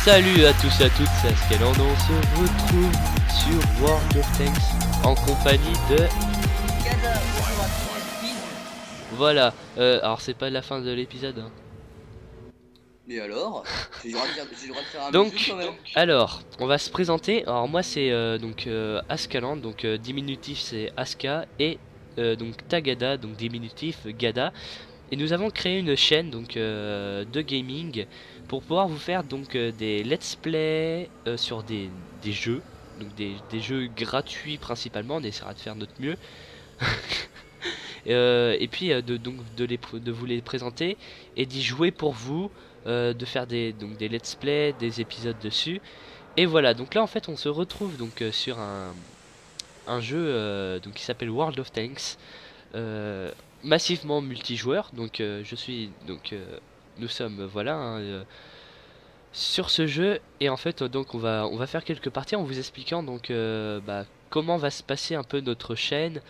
Salut à tous et à toutes, c'est Ascaland, on se retrouve sur World of Tanks en compagnie de... Voilà, alors c'est pas la fin de l'épisode hein. Mais alors, j'ai le droit de faire un donc, quand même. alors, on va se présenter. Alors moi c'est Ascaland, donc diminutif c'est Aska et donc Tagada, donc diminutif Gada. Et nous avons créé une chaîne donc de gaming pour pouvoir vous faire donc des let's play sur des jeux, donc des jeux gratuits principalement. On essaiera de faire notre mieux. Et puis de vous les présenter et d'y jouer pour vous, de faire des let's play, des épisodes dessus. Et voilà, donc là en fait on se retrouve donc sur un jeu donc qui s'appelle World of Tanks, massivement multijoueur. Donc je suis donc nous sommes voilà hein, sur ce jeu. Et en fait donc on va faire quelques parties en vous expliquant donc comment va se passer un peu notre chaîne,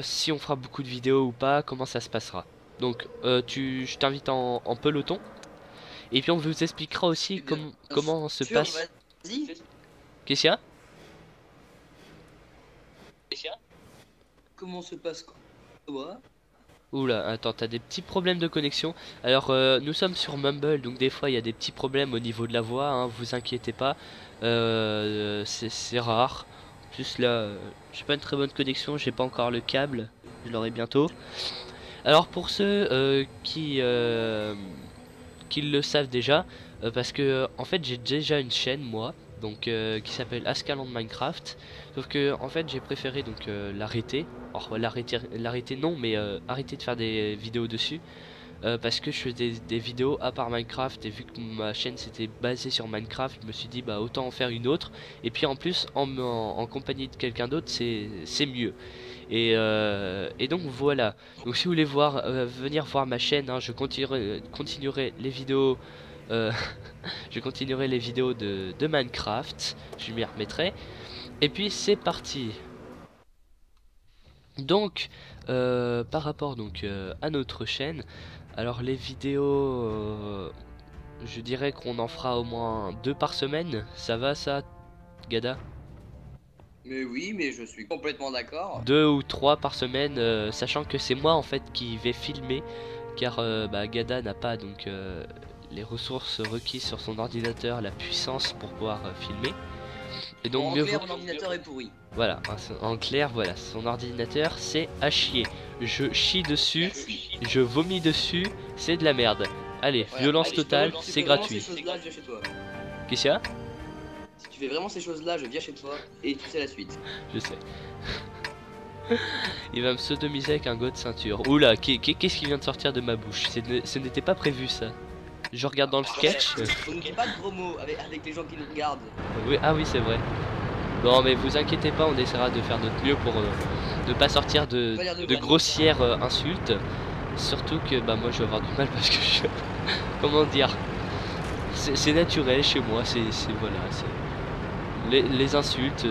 si on fera beaucoup de vidéos ou pas, comment ça se passera. Donc je t'invite en peloton. Et puis on vous expliquera aussi comment se passe. Qu'est-ce qu'il y a? Comment se passe quoi? Oula, attends, t'as des petits problèmes de connexion. Alors nous sommes sur Mumble, donc des fois il y a des petits problèmes au niveau de la voix, hein, vous inquiétez pas. C'est rare. Juste là, j'ai pas une très bonne connexion, j'ai pas encore le câble, je l'aurai bientôt. Alors pour ceux qui le savent déjà, parce que en fait j'ai déjà une chaîne moi, donc qui s'appelle Ascaland Minecraft. Sauf que en fait j'ai préféré donc l'arrêter. Alors l'arrêter non, mais arrêter de faire des vidéos dessus. Parce que je fais des vidéos à part Minecraft, et vu que ma chaîne s'était basée sur Minecraft, je me suis dit bah autant en faire une autre. Et puis en plus en compagnie de quelqu'un d'autre c'est mieux. Et donc voilà. Donc si vous voulez venir voir ma chaîne, hein, je continuerai les vidéos. Je continuerai les vidéos de Minecraft. Je m'y remettrai. Et puis c'est parti. Donc par rapport donc à notre chaîne, alors les vidéos, je dirais qu'on en fera au moins 2 par semaine. Ça va ça, Gada? Mais oui, mais je suis complètement d'accord. 2 ou 3 par semaine, sachant que c'est moi en fait qui vais filmer, car Gada n'a pas donc les ressources requises sur son ordinateur, la puissance pour pouvoir filmer. Et donc en clair, mon ordinateur est pourri. Voilà, en clair, voilà, son ordinateur c'est à chier. Je chie dessus, je vomis dessus, c'est de la merde. Allez, voilà, violence totale, c'est gratuit. Qu'est-ce qu'il y a? Si tu fais vraiment ces choses-là, je viens chez toi et tu sais la suite. Je sais. Il va me sodomiser avec un go de ceinture. Oula, qu'est-ce qui vient de sortir de ma bouche? Ce n'était pas prévu ça. Je regarde dans le sketch. On ne dit pas de gros mots avec les gens qui nous regardent. Oui, ah oui, c'est vrai. Non mais vous inquiétez pas, on essaiera de faire notre mieux pour ne pas sortir de grossières insultes. Surtout que moi je vais avoir du mal parce que je... comment dire, c'est naturel chez moi, c'est voilà, c'est les insultes.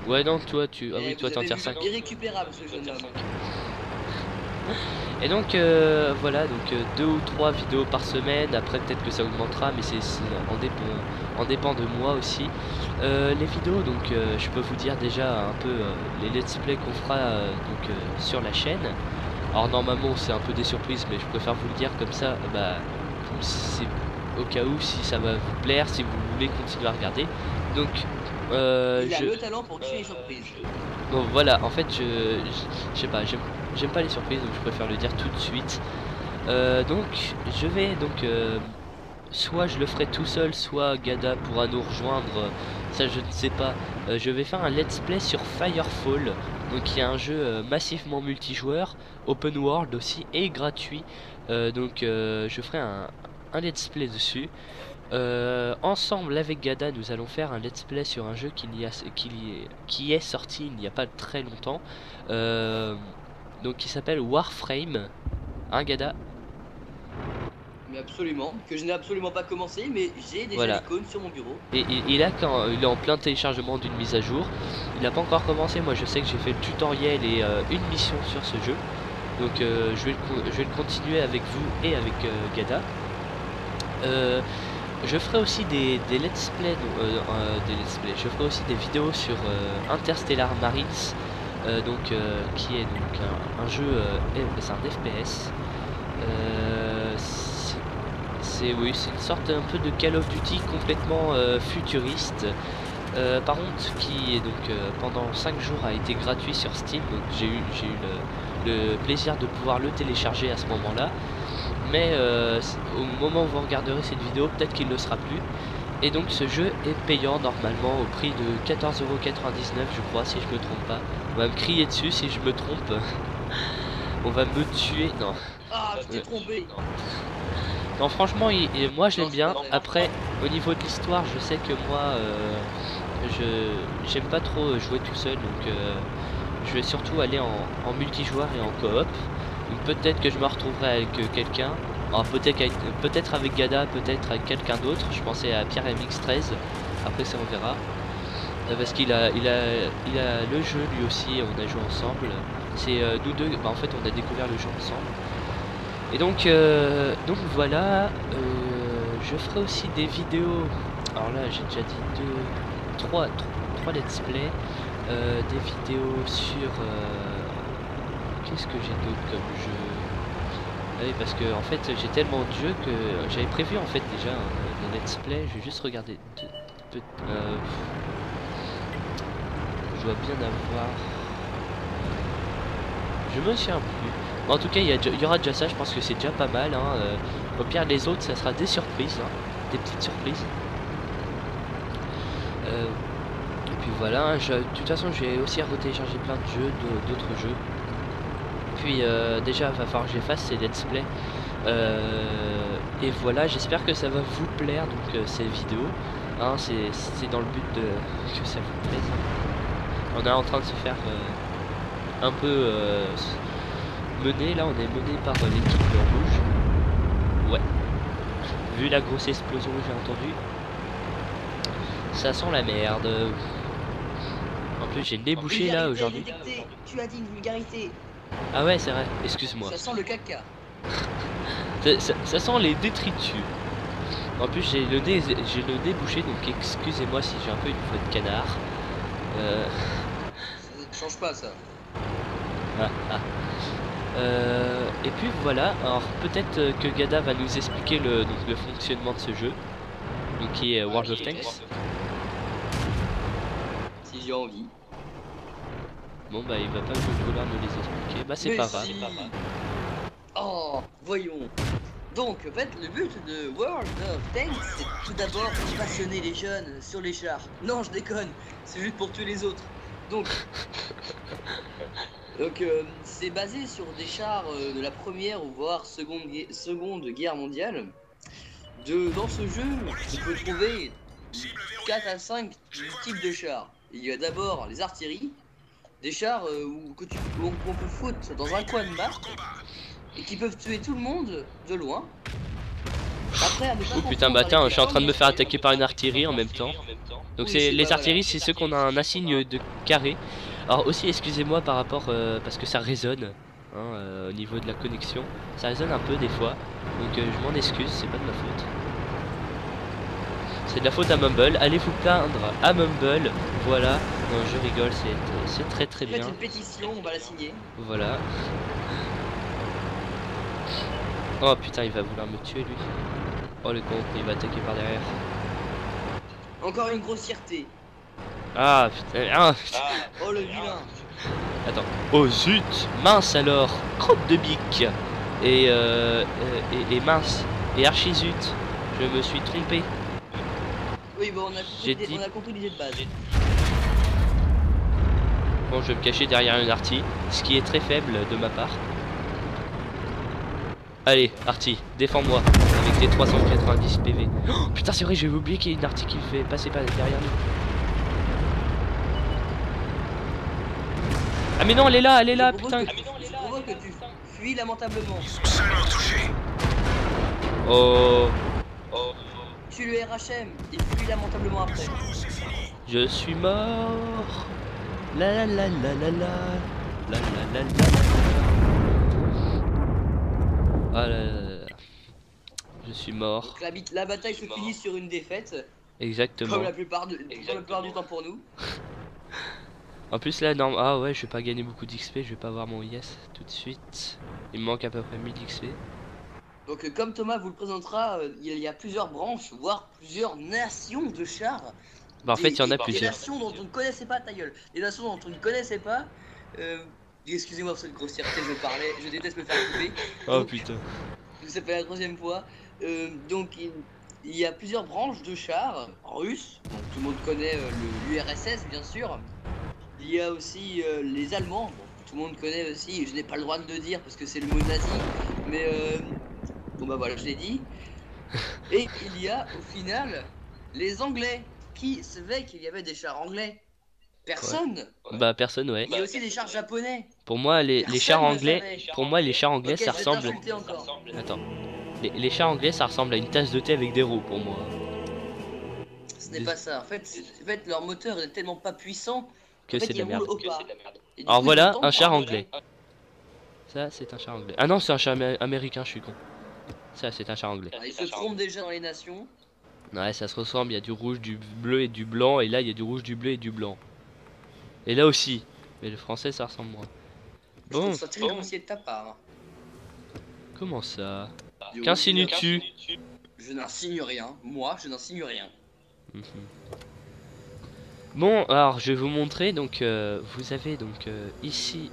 Ouais non, toi tu... Ah oui, toi t'en tires 5. Irrécupérable ce jeune homme. Et donc voilà, donc 2 ou 3 vidéos par semaine. Après peut-être que ça augmentera, mais c'est en dépend de moi aussi. Les vidéos, donc je peux vous dire déjà un peu les let's play qu'on fera sur la chaîne. Alors normalement c'est un peu des surprises, mais je préfère vous le dire comme ça, c'est au cas où si ça va vous plaire, si vous voulez continuer à regarder. Donc il a le talent pour créer les surprises. Bon voilà, en fait je sais pas, j'aime pas les surprises, donc je préfère le dire tout de suite. Donc je vais donc soit je le ferai tout seul, soit Gada pourra nous rejoindre, ça je ne sais pas. Je vais faire un let's play sur Firefall, donc il y a un jeu massivement multijoueur, open world aussi et gratuit. Donc je ferai un let's play dessus. Ensemble avec Gada nous allons faire un let's play sur un jeu qui est sorti il n'y a pas très longtemps, donc qui s'appelle Warframe, hein Gada? Mais absolument, que je n'ai absolument pas commencé, mais j'ai déjà l'icône sur mon bureau. Et il est en plein téléchargement d'une mise à jour. Il n'a pas encore commencé, moi je sais que j'ai fait le tutoriel et une mission sur ce jeu. Donc je vais le continuer avec vous et avec Gada. je ferai aussi des let's play, je ferai aussi des vidéos sur Interstellar Marines, qui est donc un jeu, c'est un FPS. Oui, c'est une sorte un peu de Call of Duty complètement futuriste. Par contre, qui est donc pendant 5 jours a été gratuit sur Steam, donc j'ai eu le plaisir de pouvoir le télécharger à ce moment-là. Mais au moment où vous regarderez cette vidéo, peut-être qu'il ne le sera plus. Et donc ce jeu est payant normalement au prix de 14,99 € je crois, si je me trompe pas. On va me crier dessus si je me trompe. On va me tuer, non. Ah, je t'ai trompé. Non, franchement, moi je l'aime bien. Après, au niveau de l'histoire, je sais que moi, j'aime pas trop jouer tout seul, donc je vais surtout aller en multijoueur et en coop. Peut-être que je me retrouverai avec quelqu'un. Alors peut-être avec Gada, peut-être avec quelqu'un d'autre. Je pensais à Pierre MX13. Après ça on verra. Parce qu'il a le jeu lui aussi, on a joué ensemble. C'est nous deux, en fait on a découvert le jeu ensemble. Et donc voilà, je ferai aussi des vidéos. Alors là j'ai déjà dit 3 let's play. Des vidéos sur... qu'est-ce que j'ai d'autre comme jeu? Oui, parce que en fait j'ai tellement de jeux que j'avais prévu en fait déjà un let's play. Je vais juste regarder. Je dois bien avoir. Je me souviens plus. En tout cas, il y aura déjà ça. Je pense que c'est déjà pas mal. Hein. Au pire, les autres, ça sera des surprises, hein, des petites surprises. Et puis voilà. De toute façon, j'ai aussi retéléchargé plein de jeux, d'autres jeux. Puis déjà, il va falloir que je fasse ces let's play. Et voilà, j'espère que ça va vous plaire, donc ces vidéos. Hein, c'est dans le but que ça vous plaise. On est en train de se faire un peu mener, là on est mené par l'équipe rouge. Ouais. Vu la grosse explosion que j'ai entendue, ça sent la merde. En plus j'ai le nez bouché là aujourd'hui. Tu as dit une vulgarité. Ah ouais c'est vrai, excuse-moi. Ça sent le caca. ça sent les détritus. En plus j'ai le nez bouché, donc excusez-moi si j'ai un peu une voix de canard. Ça change pas ça. Et puis voilà, alors peut-être que Gada va nous expliquer le fonctionnement de ce jeu, donc qui est World of Tanks. Si j'ai envie. Bon bah il va pas vouloir nous les expliquer, bah c'est pas grave. Oh, voyons. Donc en fait le but de World of Tanks c'est tout d'abord de passionner les jeunes sur les chars. Non je déconne, c'est juste pour tuer les autres. Donc c'est basé sur des chars de la première ou voire seconde guerre mondiale. Dans ce jeu on peut trouver 4 à 5 types de chars. Il y a d'abord les artilleries, des chars qu'on peut foutre dans un coin de map et qui peuvent tuer tout le monde de loin. Après, oh putain bah tiens, je suis en train de me faire attaquer par une artillerie en même temps. Donc oui, c'est les artilleries, c'est ceux qu'on a un insigne de carré. Alors aussi excusez-moi par rapport parce que ça résonne hein, au niveau de la connexion, ça résonne un peu des fois. Donc je m'en excuse, c'est pas de ma faute. C'est de la faute à Mumble. Allez vous plaindre à Mumble. Voilà. Non je rigole, c'est très très bien. Faites une pétition, on va la signer. Voilà. Oh putain il va vouloir me tuer lui. Oh le con, il va attaquer par derrière. Encore une grossièreté. Ah putain, ah. Oh le vilain. Attends. Oh zut. Mince alors. Crotte de bique. Et mince. Et archi zut. Je me suis trompé. Oui bon on a compris l'idée de base. Bon je vais me cacher derrière une arty, ce qui est très faible de ma part. Allez, Arty, défends-moi avec tes 390 PV. Oh, putain, c'est vrai, j'ai oublié qu'il y a une Arty qui fait passer pas derrière nous. Ah mais non, elle est là, putain. Je provoque que tu fuis lamentablement. Oh. Tu le RHM, il fuit lamentablement après. Je suis mort. La la la la la la. La la la la. Ah là là là. Je suis mort. Donc la bataille se finit sur une défaite, Exactement. comme la plupart du temps pour nous. En plus là, non, ah ouais, je vais pas gagner beaucoup d'XP, je vais pas avoir mon yes tout de suite. Il me manque à peu près 1000 XP. Donc comme Thomas vous le présentera, il y a plusieurs branches, voire plusieurs nations de chars. Bah en fait, il y en a Des plusieurs. nations dont on ne connaissait pas, ta gueule. Des nations dont on ne connaissait pas. Excusez-moi pour cette grossièreté, je déteste me faire couper. Oh putain. Ça fait la troisième fois. Donc il y a plusieurs branches de chars russes. Donc, tout le monde connaît l'URSS bien sûr. Il y a aussi les Allemands. Bon, tout le monde connaît aussi. Je n'ai pas le droit de le dire parce que c'est le mot nazi. Mais bon bah voilà, je l'ai dit. Et il y a au final les Anglais. Qui savait qu'il y avait des chars anglais? Personne. Ouais. Bah personne, ouais. Il y a aussi des chars japonais. Pour moi, les chars anglais, Ok, ça je vais ressemble. t'insulter encore. Attends. Les chars anglais, ça ressemble à une tasse de thé avec des roues pour moi. Ce n'est pas ça. En fait, leur moteur est tellement pas puissant Que c'est de la merde. Et du Alors coup, voilà, ils un entendent char pas. anglais. Ça, c'est un char anglais. Ah non, c'est un char américain, je suis con. Ça, c'est un char anglais. Alors, ils se trompent déjà dans les nations. Ouais, ça se ressemble, il y a du rouge, du bleu et du blanc, et là il y a du rouge, du bleu et du blanc. Et là aussi, mais le français ça ressemble moins. Je trouve Bon, ça très grossier de ta part. comment ça? Du coup, Qu'insinues-tu? Je n'insinue rien. Moi, je n'insinue rien. Mhm. Bon, alors je vais vous montrer, donc vous avez donc ici,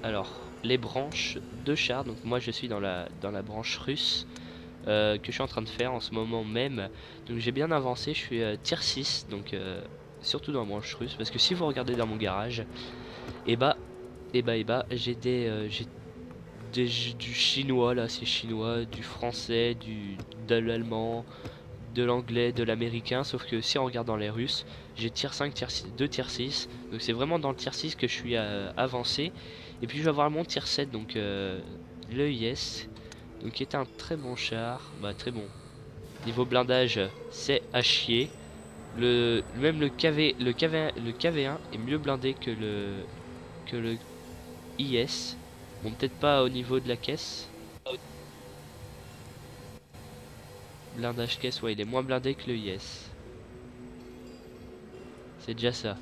alors, les branches de chars, donc moi je suis dans la branche russe. Que je suis en train de faire en ce moment même. Donc j'ai bien avancé, je suis tier 6, donc surtout dans la branche russe, parce que si vous regardez dans mon garage, et bah j'ai du chinois là, c'est chinois, du français, de l'allemand, de l'anglais, de l'américain, sauf que si on regarde dans les russes, j'ai tier 5, tier 6, 2 tier 6, donc c'est vraiment dans le tier 6 que je suis avancé. Et puis je vais avoir mon tier 7, donc le IS. Donc qui est un très bon char, bah très bon. Niveau blindage, c'est à chier. Même le KV1 est mieux blindé que le IS. Bon, peut-être pas au niveau de la caisse. Blindage caisse, ouais, il est moins blindé que le IS. C'est déjà ça.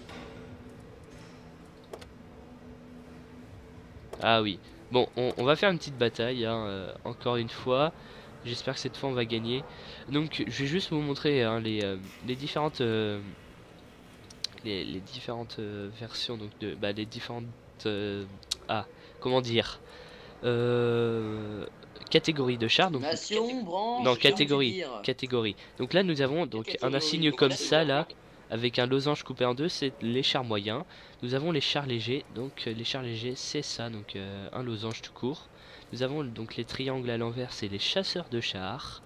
Ah oui. Bon, on va faire une petite bataille, hein, encore une fois. J'espère que cette fois on va gagner. Donc, je vais juste vous montrer hein, les différentes versions, donc les différentes comment dire, catégories de chars. Donc, Nation, branche, non, j'ai envie de dire. catégorie. Donc là, nous avons donc un insigne comme ça là, avec un losange coupé en deux, c'est les chars moyens. Nous avons les chars légers, donc les chars légers c'est ça, donc un losange tout court. Nous avons donc les triangles à l'envers, c'est les chasseurs de chars.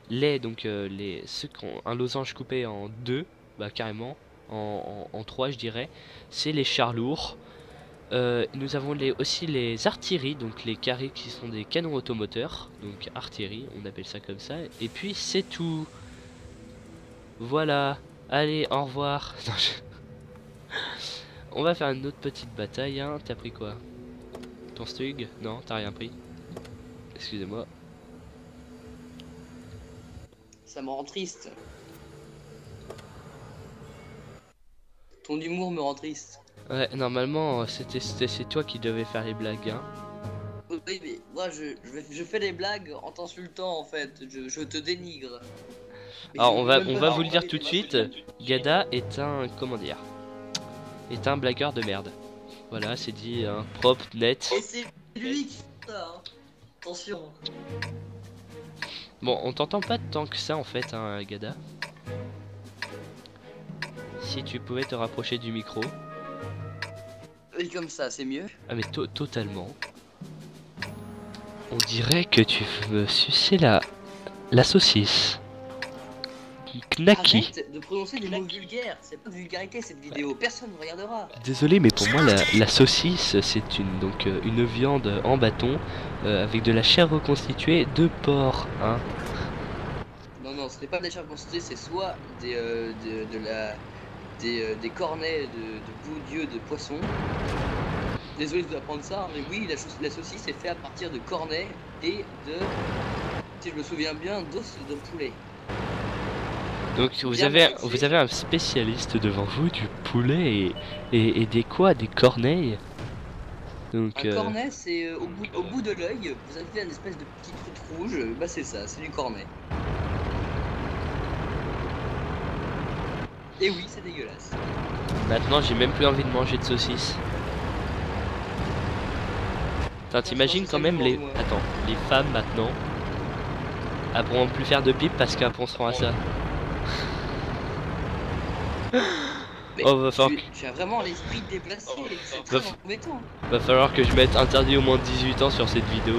Ceux qui ont un losange coupé en deux, bah carrément, en trois je dirais, c'est les chars lourds. Nous avons aussi les artilleries, donc les carrés qui sont des canons automoteurs, donc artillerie, on appelle ça comme ça. Et puis c'est tout. Voilà, allez, au revoir. Non, on va faire une autre petite bataille, hein. T'as pris quoi? Ton stug? Non, t'as rien pris. Excusez-moi. Ça me rend triste. Ton humour me rend triste. Ouais, normalement, c'est toi qui devais faire les blagues, hein. Oui, mais moi je fais des blagues en t'insultant en fait. Je te dénigre. Mais Alors on va pas vous le dire parler tout de ma suite, solitude. Gada est un, comment dire, est un blagueur de merde. Voilà, c'est dit, hein, propre, net. Et c'est lui qui fait ça, hein. Attention. Bon, on t'entend pas tant que ça en fait, hein, Gada. Si tu pouvais te rapprocher du micro. Oui, comme ça, c'est mieux. Ah mais totalement. On dirait que tu veux sucer la saucisse. Knacky. Arrête de prononcer des mots vulgaires. C'est pas de vulgarité cette vidéo. Personne ne regardera. Désolé, mais pour moi la saucisse c'est une viande en bâton avec de la chair reconstituée de porc, hein. Non, ce n'est pas des chars constitués, c'est soit des cornets de bout d'yeux de poisson. Désolé de vous apprendre ça, hein, mais oui, la saucisse est faite à partir de cornets et si je me souviens bien, d'os de poulet. Donc Bien mixé. vous avez un spécialiste devant vous du poulet et des quoi? Des corneilles. Donc Un cornet, c'est au bout de l'œil, vous avez une espèce de petit truc rouge, bah c'est ça, c'est du cornet. Et oui, c'est dégueulasse. maintenant j'ai même plus envie de manger de saucisses. Attends, t'imagines quand même les... Moi. Attends, les femmes maintenant, elles pourront plus faire de pipe parce qu'elles penseront à ça. Mais Oh, va falloir tu as vraiment l'esprit déplacé, c'est Va très embêtant. Va falloir que je mette interdit au moins de 18 ans sur cette vidéo.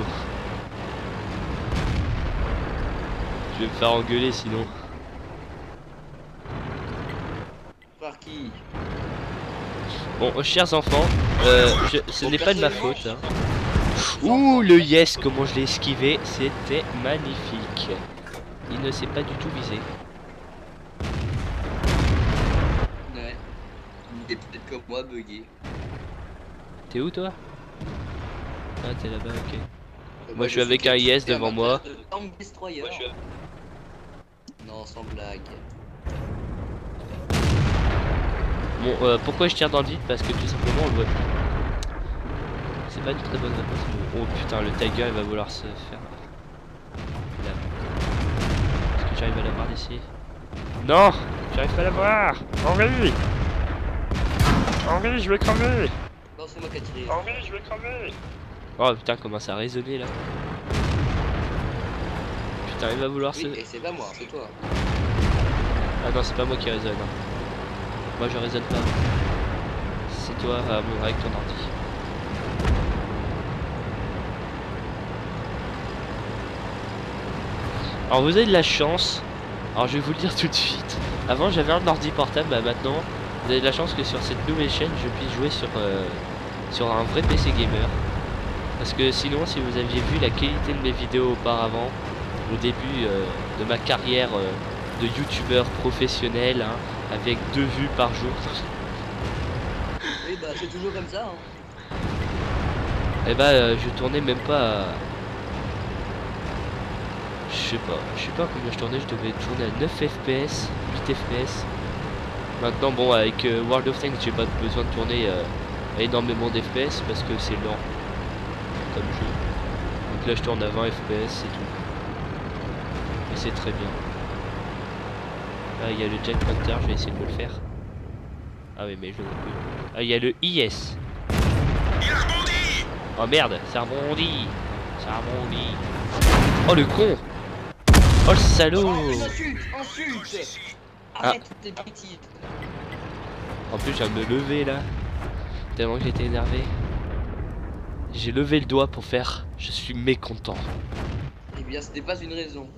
Je vais me faire engueuler sinon. Par qui? Bon, chers enfants, ce n'est pas de ma faute. Hein. Ouh, le yes, comment je l'ai esquivé, c'était magnifique. Il ne s'est pas du tout visé. Ouais. Il est peut-être comme moi, bugué. T'es où toi? Ah, t'es là-bas, ok. Moi, Moi je suis avec un yes devant moi. Tank Destroyer. Non, sans blague. Bon, pourquoi je tire dans le vide? Parce que tout simplement on le voit plus. C'est pas une très bonne réponse. Oh putain, le tiger il va vouloir se faire. Là. Est-ce que j'arrive à l'avoir d'ici? Non, j'arrive pas à l'avoir. Henri, Henri, je vais crever. Non, c'est moi qui ai tiré. Henri, je vais crever. Oh putain, comment ça a résonné là. Putain, il va vouloir se... Oui, et c'est pas moi, c'est toi. Ah non, c'est pas moi qui résonne. Hein. Moi je résonne pas. C'est toi, bon, avec ton ordi. Alors vous avez de la chance. Alors je vais vous le dire tout de suite. Avant j'avais un ordi portable, bah maintenant vous avez de la chance que sur cette nouvelle chaîne je puisse jouer sur un vrai PC gamer. Parce que sinon si vous aviez vu la qualité de mes vidéos auparavant, au début de ma carrière de youtubeur professionnel, hein, avec 2 vues par jour. Oui, bah c'est toujours comme ça. Hein. Et bah je tournais même pas à... je sais pas combien je tournais, je devais tourner à 9 FPS, 8 FPS. Maintenant bon avec World of Tanks j'ai pas besoin de tourner à énormément d'FPS parce que c'est lent comme jeu. Donc là je tourne à 20 FPS et tout. Et c'est très bien. Là il y a le Jack Panther, je vais essayer de le faire. Ah oui mais je le vois plus. Ah il y a le IS. Oh merde, ça rebondit. Ça rebondit. Oh le con. Oh le salaud. Oh, une insulte. Arrête tes bêtises. En plus je viens de me lever là. Tellement que j'étais énervé. J'ai levé le doigt pour faire je suis mécontent. Eh bien ce n'est pas une raison.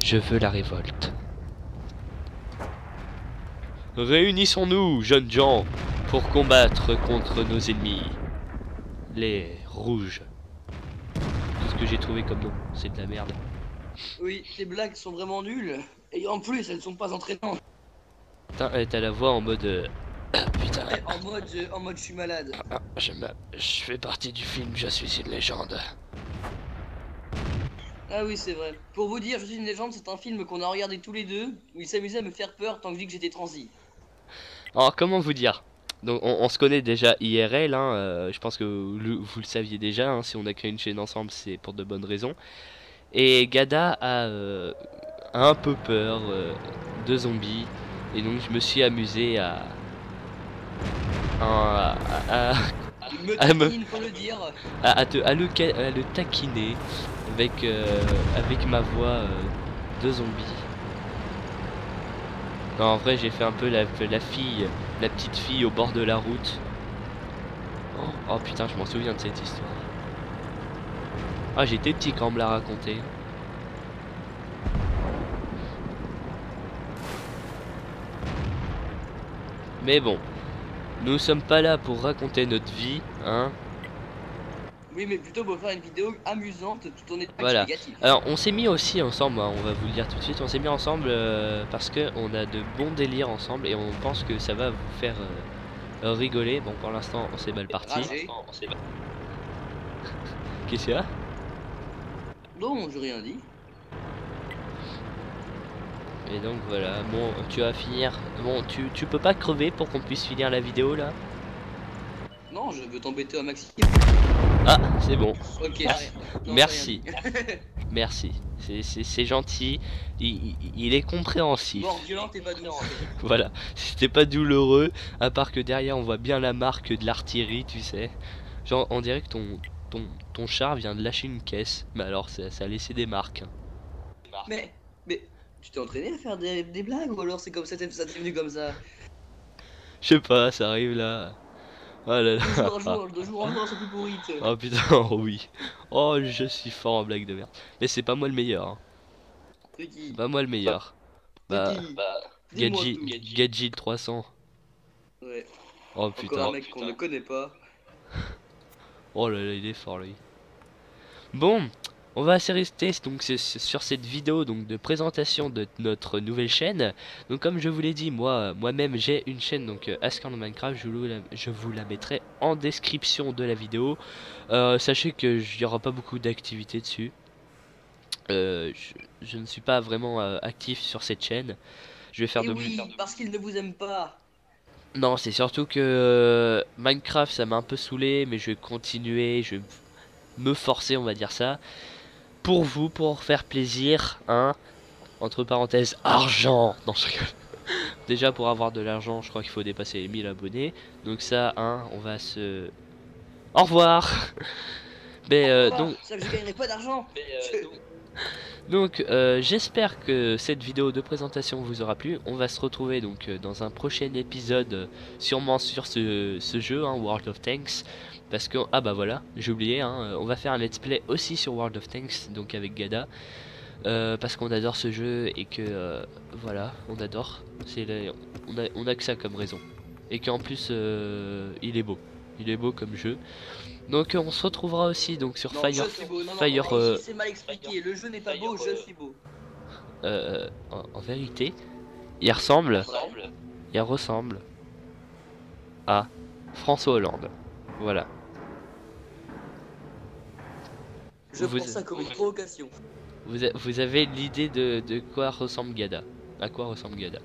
Je veux la révolte. Réunissons-nous, jeunes gens, pour combattre contre nos ennemis. Les rouges. Tout ce que j'ai trouvé comme nom, c'est de la merde. Oui, tes blagues sont vraiment nulles. Et en plus, elles ne sont pas entraînantes. Putain, t'as la voix en mode... putain. En mode je suis malade. Ah, je fais partie du film, je suis une légende. Ah oui, c'est vrai. Pour vous dire, Je suis une légende, c'est un film qu'on a regardé tous les deux, où il s'amusait à me faire peur tant que je dis que j'étais transi. Alors, comment vous dire? Donc, on se connaît déjà IRL, hein, je pense que vous le saviez déjà, hein, si on a créé une chaîne ensemble, c'est pour de bonnes raisons. Et Gada a un peu peur de zombies, et donc je me suis amusé à Faut le dire. à le taquiner avec ma voix de zombie. Non, en vrai j'ai fait un peu la petite fille au bord de la route. Oh putain, je m'en souviens de cette histoire. Ah, j'étais petit quand on me l'a raconté. Mais bon, nous sommes pas là pour raconter notre vie, hein. Oui, mais plutôt pour faire une vidéo amusante tout en étant Voilà. négatif. Alors, on s'est mis aussi ensemble, hein, on va vous le dire tout de suite, on s'est mis ensemble parce que on a de bons délires ensemble et on pense que ça va vous faire rigoler. Bon, pour l'instant, on s'est mal parti. Qu'est-ce qu'il y a? Non, j'ai rien dit. Et donc voilà, bon, tu vas finir. Bon, tu peux pas crever pour qu'on puisse finir la vidéo là? Non, je veux t'embêter un maximum. Ah, c'est bon. Ok, Ah, rien. Non, merci. j'ai rien dit. Merci. C'est gentil. Il est compréhensif. Mort violente et pas douce. Voilà. C'était pas douloureux. À part que derrière, on voit bien la marque de l'artillerie, tu sais. Genre, on dirait que ton char vient de lâcher une caisse. Mais alors, ça a laissé des marques. Mais, tu t'es entraîné à faire des blagues ou alors c'est comme ça, ça t'est venu comme ça? Je sais pas, ça arrive là. Oh là là. De jour en jour, c'est plus pourri. Oh putain, oh oui. Oh, je suis fort en blague de merde. Mais c'est pas moi le meilleur, hein. C'est qui? C'est pas moi le meilleur. Bah, Dis-moi Gadji, tout. Gadji le 300. Ouais. Oh Encore putain. un mec qu'on ne connaît pas. Oh là là, il est fort lui. Bon, on va assez rester donc sur cette vidéo donc de présentation de notre nouvelle chaîne. Donc comme je vous l'ai dit, moi-même j'ai une chaîne donc Ascan Minecraft. Je vous la mettrai en description de la vidéo. Sachez que il n'y aura pas beaucoup d'activité dessus. Je ne suis pas vraiment actif sur cette chaîne. Je vais faire Et de oui, parce qu'il ne vous aime pas. Non, c'est surtout que Minecraft ça m'a un peu saoulé, mais je vais continuer, je vais me forcer, on va dire ça, pour vous, pour faire plaisir, hein, entre parenthèses, argent. Non, je rigole. Déjà pour avoir de l'argent, je crois qu'il faut dépasser les 1000 abonnés. Donc ça, hein, on va se... Au revoir. Mais donc... Ça que je gagnerai pas d'argent. Donc j'espère que cette vidéo de présentation vous aura plu. On va se retrouver donc dans un prochain épisode, sûrement sur ce jeu, hein, World of Tanks. Parce que, ah bah voilà, j'ai oublié, hein, on va faire un let's play aussi sur World of Tanks, donc avec Gada. Parce qu'on adore ce jeu et que, voilà, on adore. On a que ça comme raison. Et qu'en plus, il est beau. Il est beau comme jeu. Donc on se retrouvera aussi donc sur Non, Fire... je suis beau. Non, Fire ici, c'est mal expliqué. Le jeu n'est pas beau, je suis beau. en vérité, il ressemble à François Hollande. Voilà. Je prends ça comme une provocation. Vous avez l'idée de quoi ressemble Gada? À quoi ressemble Gada?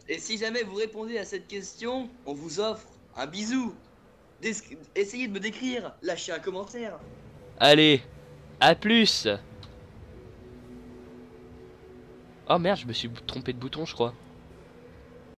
Et si jamais vous répondez à cette question, on vous offre un bisou. Essayez de me décrire, lâchez un commentaire. Allez, à plus. Oh merde, je me suis trompé de bouton, je crois.